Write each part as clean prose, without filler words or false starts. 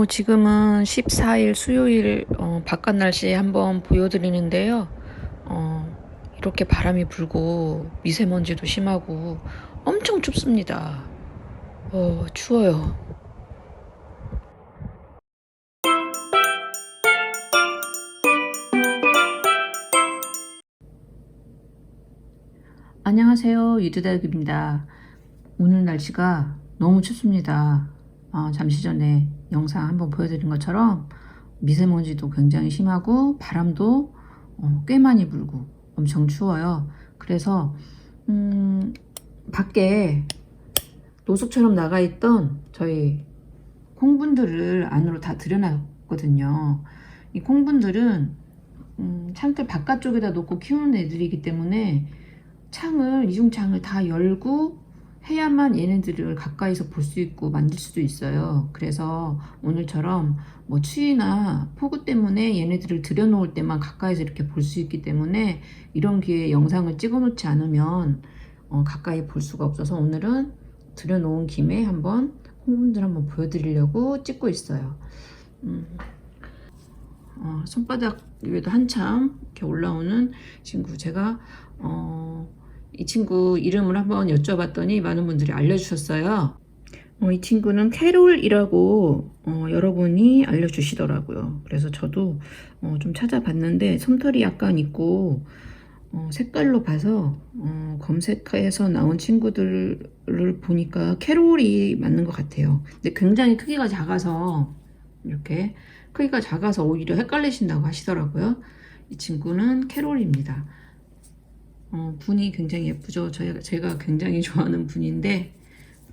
지금은 14일 수요일 바깥 날씨 한번 보여드리는데요. 이렇게 바람이 불고 미세먼지도 심하고 엄청 춥습니다. 추워요. 안녕하세요. 유드닥입니다. 오늘 날씨가 너무 춥습니다. 잠시 전에 영상 한번 보여드린 것처럼 미세먼지도 굉장히 심하고 바람도 꽤 많이 불고 엄청 추워요. 그래서 밖에 노숙처럼 나가 있던 저희 콩분들을 안으로 다 들여놨거든요. 이 콩분들은 창틀 바깥쪽에다 놓고 키우는 애들이기 때문에 이중창을 다 열고 해야만 얘네들을 가까이서 볼 수 있고 만질 수도 있어요. 그래서 오늘처럼 뭐 추위나 폭우 때문에 얘네들을 들여놓을 때만 가까이서 이렇게 볼 수 있기 때문에 이런 기회에 영상을 찍어 놓지 않으면 가까이 볼 수가 없어서 오늘은 들여놓은 김에 한번 콩분들 한번 보여드리려고 찍고 있어요. 손바닥 위에도 한참 이렇게 올라오는 친구, 제가 이 친구 이름을 한번 여쭤봤더니 많은 분들이 알려주셨어요. 이 친구는 캐롤이라고 여러분이 알려주시더라고요. 그래서 저도 좀 찾아봤는데 솜털이 약간 있고 색깔로 봐서 검색해서 나온 친구들을 보니까 캐롤이 맞는 것 같아요. 근데 굉장히 크기가 작아서 이렇게 크기가 작아서 오히려 헷갈리신다고 하시더라고요. 이 친구는 캐롤입니다. 분이 굉장히 예쁘죠. 제가 굉장히 좋아하는 분인데,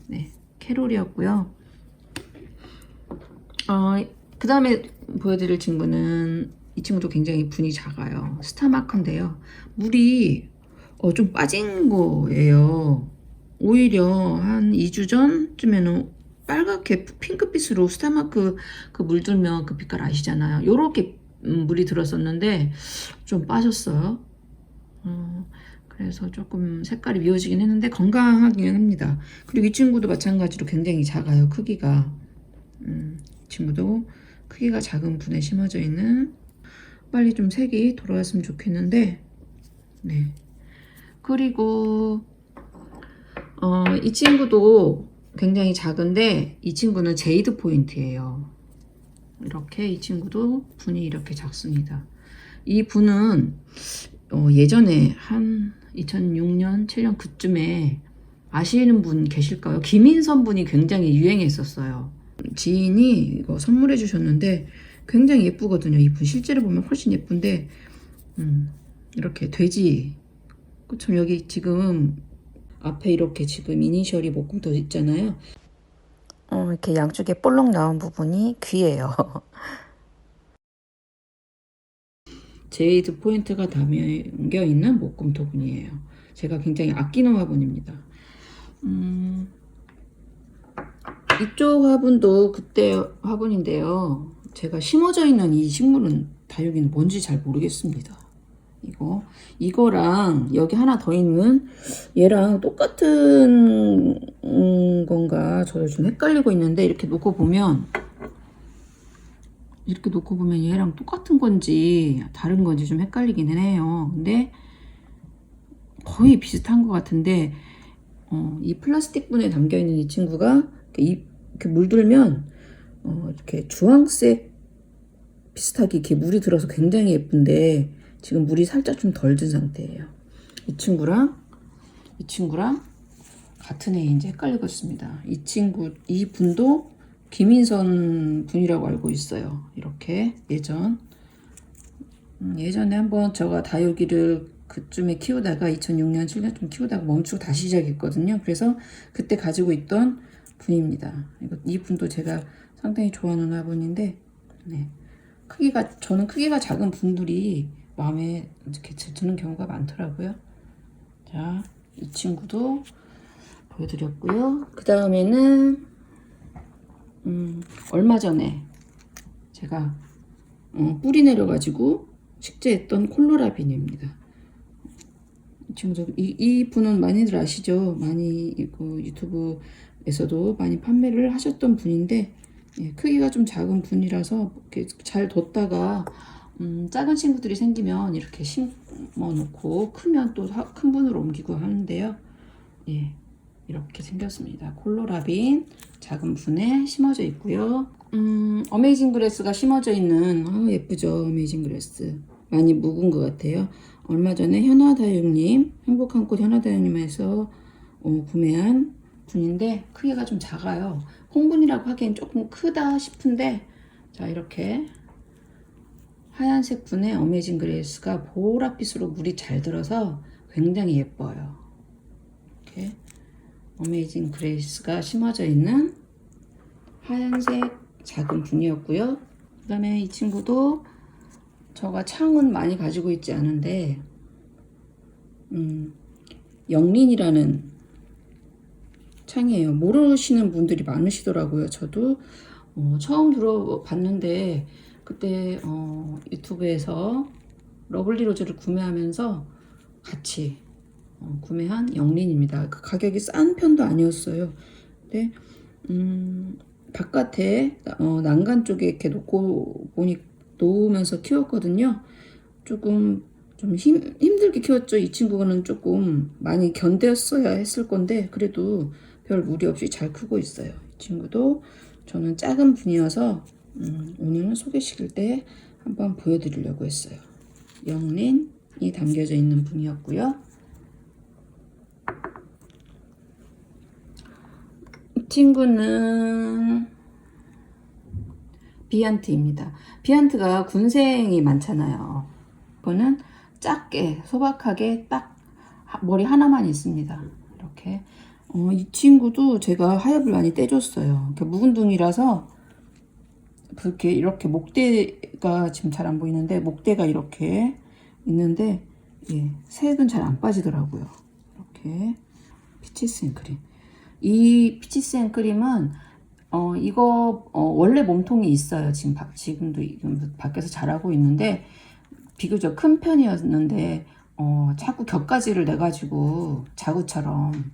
네, 캐롤이었고요. 그 다음에 보여드릴 친구는, 이 친구도 굉장히 분이 작아요. 스타마크인데요. 물이 좀 빠진 거예요. 오히려 한 2주 전쯤에는 빨갛게 핑크빛으로 스타마크 그 물들면 그 빛깔 아시잖아요. 요렇게 물이 들었었는데 좀 빠졌어요. 그래서 조금 색깔이 미워지긴 했는데 건강하긴 합니다. 그리고 이 친구도 마찬가지로 굉장히 작아요. 크기가. 이 친구도 크기가 작은 분에 심어져 있는, 빨리 좀 색이 돌아왔으면 좋겠는데, 네. 그리고 이 친구도 굉장히 작은데, 이 친구는 제이드 포인트예요. 이렇게 이 친구도 분이 이렇게 작습니다. 이 분은 예전에 한 2006년, 7년 그쯤에 아시는 분 계실까요? 김인선 분이 굉장히 유행했었어요. 지인이 이거 선물해 주셨는데 굉장히 예쁘거든요. 이 분 실제로 보면 훨씬 예쁜데 이렇게 돼지 그쵸, 여기 지금 앞에 이렇게 지금 이니셜이 목금도 있잖아요. 이렇게 양쪽에 볼록 나온 부분이 귀예요. 제이드 포인트가 담겨 있는 목금 토분이에요. 제가 굉장히 아끼는 화분입니다. 이쪽 화분도 그때 화분인데요. 제가 심어져 있는 이 식물은 다육이는 뭔지 잘 모르겠습니다. 이거랑 여기 하나 더 있는 얘랑 똑같은 건가 저도 좀 헷갈리고 있는데, 이렇게 놓고 보면 얘랑 똑같은 건지 다른 건지 좀 헷갈리기는 해요. 근데 거의 비슷한 것 같은데, 이 플라스틱 분에 담겨 있는 이 친구가 이렇게 물들면 이렇게 주황색 비슷하게 이렇게 물이 들어서 굉장히 예쁜데, 지금 물이 살짝 좀 덜 든 상태예요. 이 친구랑 같은 애인지 헷갈리고 있습니다. 이 분도 김인선 분이라고 알고 있어요. 이렇게 예전에 한번 제가 다육이를 그쯤에 키우다가 2006년, 7년쯤 키우다가 멈추고 다시 시작했거든요. 그래서 그때 가지고 있던 분입니다. 이 분도 제가 상당히 좋아하는 화분인데, 네. 저는 크기가 작은 분들이 마음에 이렇게 드는 경우가 많더라고요. 자, 이 친구도 보여드렸고요. 그 다음에는 얼마 전에 제가 뿌리 내려가지고 식재했던 콜로라빈입니다. 이 친구도 이 분은 많이들 아시죠? 많이 유튜브에서도 많이 판매를 하셨던 분인데, 예, 크기가 좀 작은 분이라서 이렇게 잘 뒀다가 작은 친구들이 생기면 이렇게 심어 놓고 크면 또 큰 분으로 옮기고 하는데요. 예, 이렇게 생겼습니다. 콜로라빈 작은 분에 심어져 있고요. 어메이징 그레스가 심어져 있는 예쁘죠. 어메이징 그레스 많이 묵은 것 같아요. 얼마 전에 현아다육님 행복한 꽃 현아다육님에서 구매한 분인데 크기가 좀 작아요. 홍분이라고 하기엔 조금 크다 싶은데 자 이렇게 하얀색 분의 어메이징 그레이스가 보랏빛으로 물이 잘 들어서 굉장히 예뻐요. 이렇게 어메이징 그레이스가 심어져 있는 하얀색 작은 분이었고요. 그 다음에 이 친구도 저가 창은 많이 가지고 있지 않은데 영린이라는 창이에요. 모르시는 분들이 많으시더라고요. 저도 처음 들어봤는데 그때 유튜브에서 러블리 로즈를 구매하면서 같이 구매한 영린입니다. 그 가격이 싼 편도 아니었어요. 근데 바깥에 난간 쪽에 이렇게 놓으면서 키웠거든요. 조금 좀 힘들게 키웠죠. 이 친구는 조금 많이 견뎠어야 했을 건데 그래도 별 무리 없이 잘 크고 있어요. 이 친구도 저는 작은 분이어서 오늘 소개시킬 때 한번 보여드리려고 했어요. 영린이 담겨져 있는 분이었고요. 이 친구는 비안트입니다. 비안트가 군생이 많잖아요. 이거는 작게 소박하게 딱 머리 하나만 있습니다. 이렇게 이 친구도 제가 하엽을 많이 떼줬어요. 묵은둥이라서 이렇게 목대가 지금 잘 안 보이는데 목대가 이렇게 있는데 예, 색은 잘 안 빠지더라고요. 이렇게 피치스 앤크림. 이 피치스 앤크림은 이거 원래 몸통이 있어요. 지금도 밖에서 자라고 있는데 비교적 큰 편이었는데 자꾸 격가지를 내가지고 자구처럼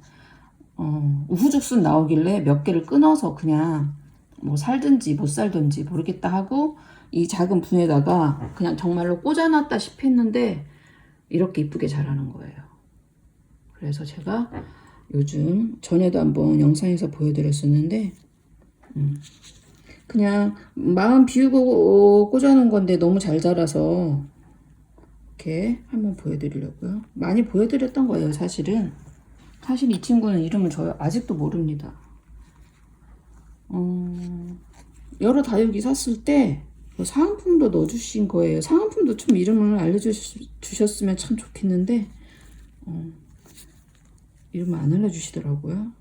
우후죽순 나오길래 몇 개를 끊어서 그냥 뭐 살든지 못 살든지 모르겠다 하고 이 작은 분에다가 그냥 정말로 꽂아놨다시피 했는데 이렇게 이쁘게 자라는 거예요. 그래서 제가 요즘 전에도 한번 영상에서 보여드렸었는데 그냥 마음 비우고 꽂아놓은 건데 너무 잘 자라서 이렇게 한번 보여드리려고요. 많이 보여드렸던 거예요. 사실 이 친구는 이름을 저 아직도 모릅니다. 여러 다육이 샀을 때 사은품도 넣어주신 거예요. 사은품도 좀 이름을 알려주셨으면 참 좋겠는데 이름을 안 알려주시더라고요.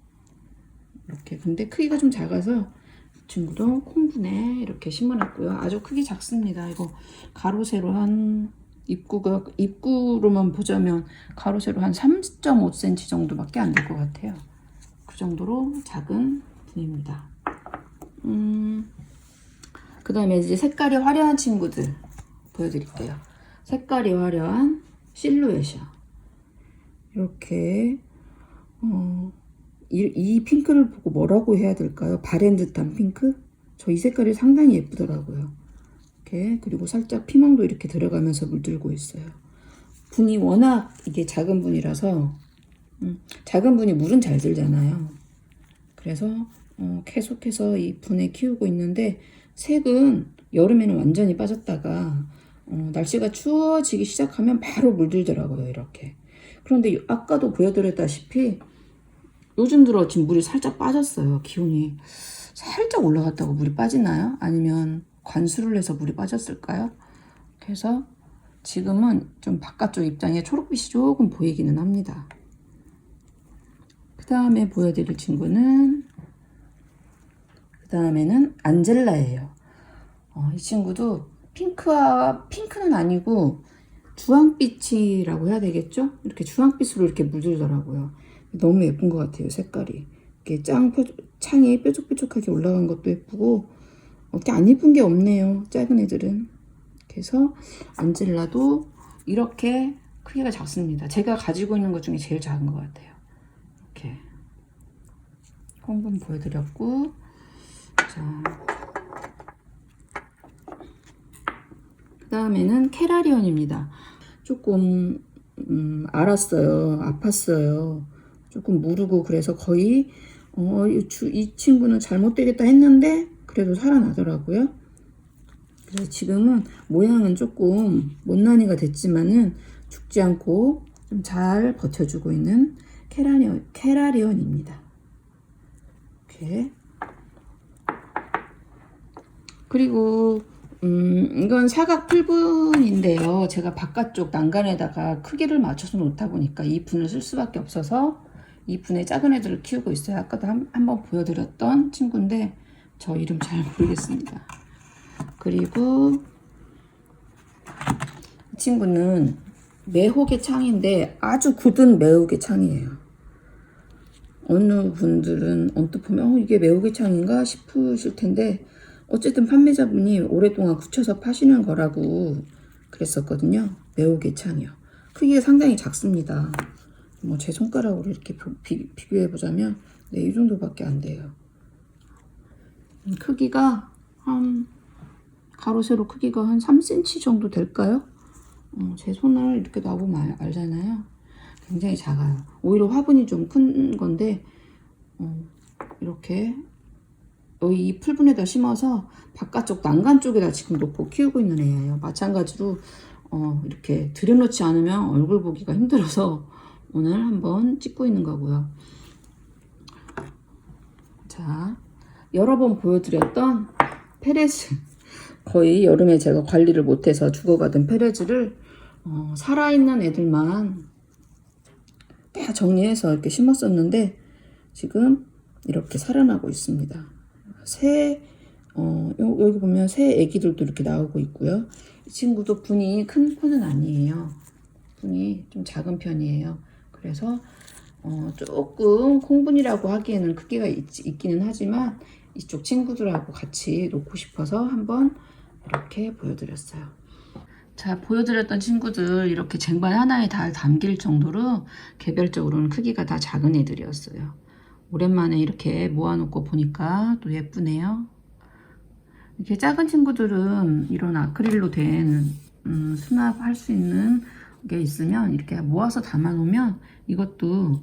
이렇게 근데 크기가 좀 작아서 이 친구도 콩분에 이렇게 심어놨고요. 아주 크기 작습니다. 이거 가로 세로 한 입구로만 보자면 가로 세로 한 3.5cm 정도밖에 안 될 것 같아요. 그 정도로 작은 분입니다. 그 다음에 이제 색깔이 화려한 친구들 보여드릴게요. 색깔이 화려한 실루엣이야. 이렇게 이 핑크를 보고 뭐라고 해야 될까요? 바랜 듯한 핑크? 저 이 색깔이 상당히 예쁘더라고요. 이렇게 그리고 살짝 피망도 이렇게 들어가면서 물들고 있어요. 분이 워낙 이게 작은 분이라서 작은 분이 물은 잘 들잖아요. 그래서 계속해서 이 분에 키우고 있는데 색은 여름에는 완전히 빠졌다가 날씨가 추워지기 시작하면 바로 물들더라고요. 이렇게. 그런데 아까도 보여드렸다시피 요즘 들어 지금 물이 살짝 빠졌어요. 기온이 살짝 올라갔다고 물이 빠지나요? 아니면 관수를 해서 물이 빠졌을까요? 그래서 지금은 좀 바깥쪽 입장에 초록빛이 조금 보이기는 합니다. 그 다음에 보여드릴 친구는 그 다음에는 안젤라예요. 이 친구도 핑크는 아니고 주황빛이라고 해야 되겠죠? 이렇게 주황빛으로 이렇게 물들더라고요. 너무 예쁜 것 같아요. 색깔이 이렇게 창이 뾰족뾰족하게 올라간 것도 예쁘고 이렇게 안 예쁜 게 없네요. 작은 애들은. 그래서 안젤라도 이렇게 크기가 작습니다. 제가 가지고 있는 것 중에 제일 작은 것 같아요. 이렇게 콩분 보여드렸고 자 다음에는 캐라리언입니다. 조금 알았어요. 아팠어요. 조금 무르고 그래서 거의 이 친구는 잘못되겠다 했는데 그래도 살아나더라고요. 그래서 지금은 모양은 조금 못난이가 됐지만은 죽지 않고 좀 잘 버텨주고 있는 캐라리언입니다. 이렇게. 그리고 이건 사각 풀분인데요. 제가 바깥쪽 난간에다가 크기를 맞춰서 놓다 보니까 이 분을 쓸 수밖에 없어서 이 분에 작은 애들을 키우고 있어요. 아까도 한번 보여드렸던 친구인데 저 이름 잘 모르겠습니다. 그리고 이 친구는 매혹의 창인데 아주 굳은 매혹의 창이에요. 어느 분들은 언뜻 보면 이게 매혹의 창인가 싶으실 텐데 어쨌든 판매자분이 오랫동안 굳혀서 파시는 거라고 그랬었거든요. 매혹의 창이요. 크기가 상당히 작습니다. 뭐 제 손가락으로 이렇게 비교해 보자면 네, 이 정도밖에 안 돼요. 크기가 한 가로 세로 크기가 한 3cm 정도 될까요? 제 손을 이렇게 놔보면 알잖아요. 굉장히 작아요. 오히려 화분이 좀 큰 건데 이렇게 여기 이 풀분에다 심어서 바깥쪽 난간 쪽에다 지금 놓고 키우고 있는 애예요. 마찬가지로 이렇게 들여놓지 않으면 얼굴 보기가 힘들어서 오늘 한번 찍고 있는 거고요. 자, 여러 번 보여드렸던 페레즈, 거의 여름에 제가 관리를 못해서 죽어가던 페레즈를 살아있는 애들만 다 정리해서 이렇게 심었었는데 지금 이렇게 살아나고 있습니다. 여기 보면 새 애기들도 이렇게 나오고 있고요. 이 친구도 분이 큰 편은 아니에요. 분이 좀 작은 편이에요. 그래서 조금 콩분이라고 하기에는 크기가 있기는 하지만 이쪽 친구들하고 같이 놓고 싶어서 한번 이렇게 보여드렸어요. 자, 보여드렸던 친구들 이렇게 쟁반 하나에 다 담길 정도로 개별적으로는 크기가 다 작은 애들이었어요. 오랜만에 이렇게 모아놓고 보니까 또 예쁘네요. 이렇게 작은 친구들은 이런 아크릴로 된 수납할 수 있는 게 있으면 이렇게 모아서 담아놓으면 이것도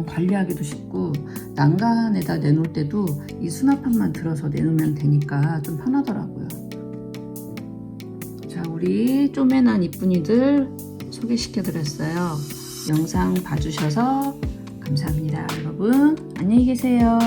관리하기도 쉽고 난간에다 내놓을 때도 이 수납함만 들어서 내놓으면 되니까 좀 편하더라고요. 자, 우리 쪼매난 이쁜이들 소개시켜드렸어요. 영상 봐주셔서 감사합니다. 여러분 안녕히 계세요.